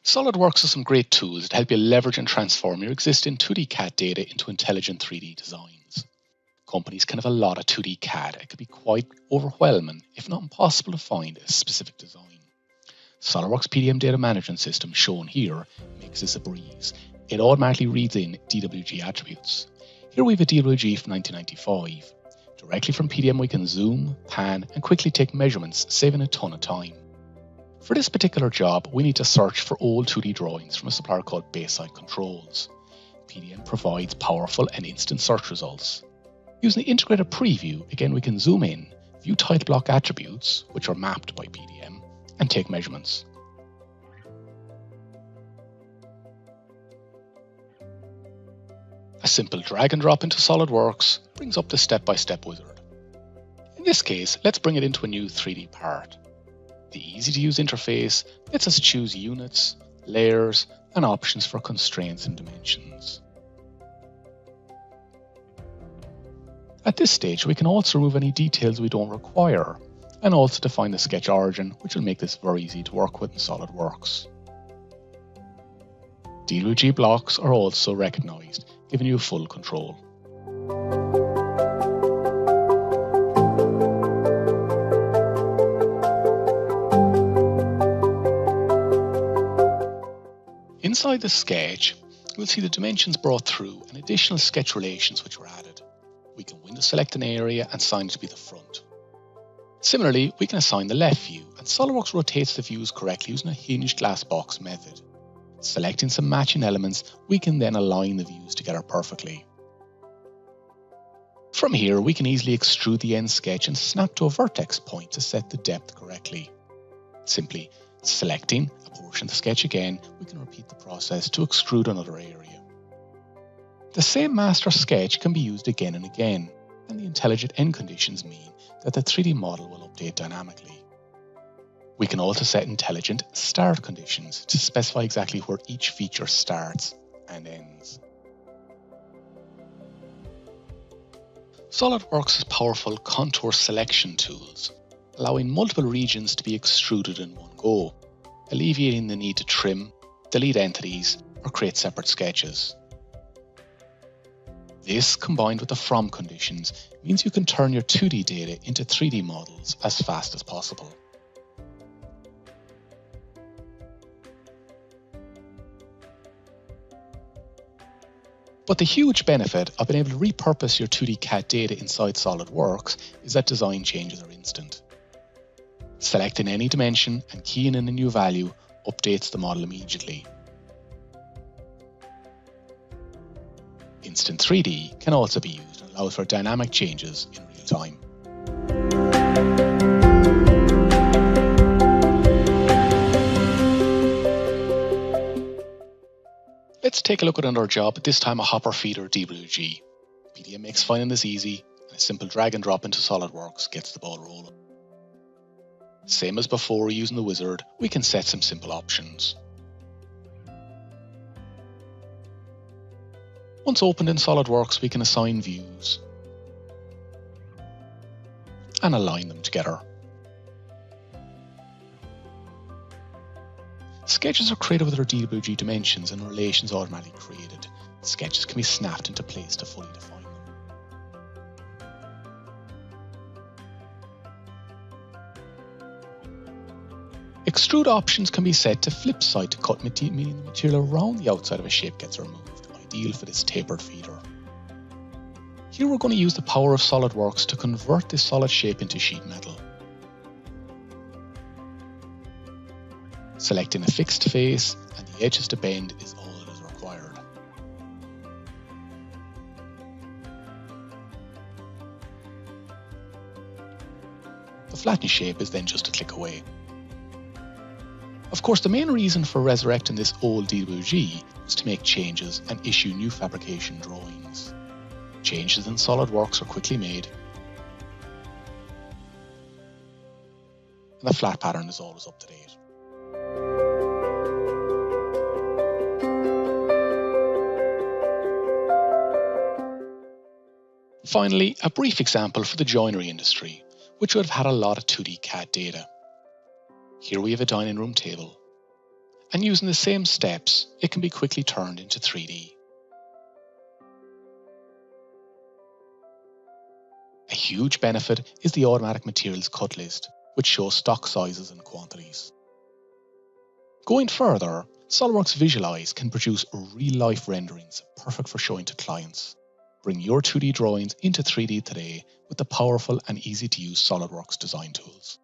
SolidWorks has some great tools that help you leverage and transform your existing 2D CAD data into intelligent 3D designs. Companies can have a lot of 2D CAD. It can be quite overwhelming, if not impossible, to find a specific design. SolidWorks PDM data management system, shown here, makes this a breeze. It automatically reads in DWG attributes. Here we have a DWG from 1995. Directly from PDM we can zoom, pan, and quickly take measurements, saving a ton of time. For this particular job, we need to search for old 2D drawings from a supplier called Bayside Controls. PDM provides powerful and instant search results. Using the integrated preview, again we can zoom in, view title block attributes, which are mapped by PDM, and take measurements. A simple drag and drop into SolidWorks brings up the step-by-step wizard. In this case, let's bring it into a new 3D part. The easy-to-use interface lets us choose units, layers, and options for constraints and dimensions. At this stage, we can also remove any details we don't require, and also define the sketch origin, which will make this very easy to work with in SolidWorks. DWG blocks are also recognized, giving you full control. Inside the sketch, we'll see the dimensions brought through and additional sketch relations which were added. We can window select an area and assign it to be the front. Similarly, we can assign the left view, and SolidWorks rotates the views correctly using a hinged glass box method. Selecting some matching elements, we can then align the views together perfectly. From here, we can easily extrude the end sketch and snap to a vertex point to set the depth correctly. Simply selecting a portion of the sketch again, we can repeat the process to extrude another area. The same master sketch can be used again and again, and the intelligent end conditions mean that the 3D model will update dynamically. We can also set intelligent start conditions to specify exactly where each feature starts and ends. SolidWorks has powerful contour selection tools, allowing multiple regions to be extruded in one go, alleviating the need to trim, delete entities, or create separate sketches. This, combined with the from conditions, means you can turn your 2D data into 3D models as fast as possible. But the huge benefit of being able to repurpose your 2D CAD data inside SolidWorks is that design changes are instant. Selecting any dimension and keying in a new value updates the model immediately. Instant 3D can also be used and allows for dynamic changes in real time. Let's take a look at another job, this time a hopper feeder DWG. PDM makes finding this easy, and a simple drag and drop into SolidWorks gets the ball rolling. Same as before, using the wizard, we can set some simple options. Once opened in SolidWorks, we can assign views and align them together. Sketches are created with their DWG dimensions and relations automatically created. Sketches can be snapped into place to fully define them. Extrude options can be set to flip side to cut, meaning the material around the outside of a shape gets removed, ideal for this tapered feeder. Here we're going to use the power of SolidWorks to convert this solid shape into sheet metal. Selecting a fixed face and the edges to bend is all that is required. The flattened shape is then just a click away. Of course, the main reason for resurrecting this old DWG was to make changes and issue new fabrication drawings. Changes in SolidWorks are quickly made, and the flat pattern is always up to date. Finally, a brief example for the joinery industry, which would have had a lot of 2D CAD data. Here we have a dining room table. and using the same steps, it can be quickly turned into 3D. A huge benefit is the automatic materials cut list, which shows stock sizes and quantities. Going further, SOLIDWORKS Visualize can produce real-life renderings perfect for showing to clients. Bring your 2D drawings into 3D today with the powerful and easy-to-use SOLIDWORKS design tools.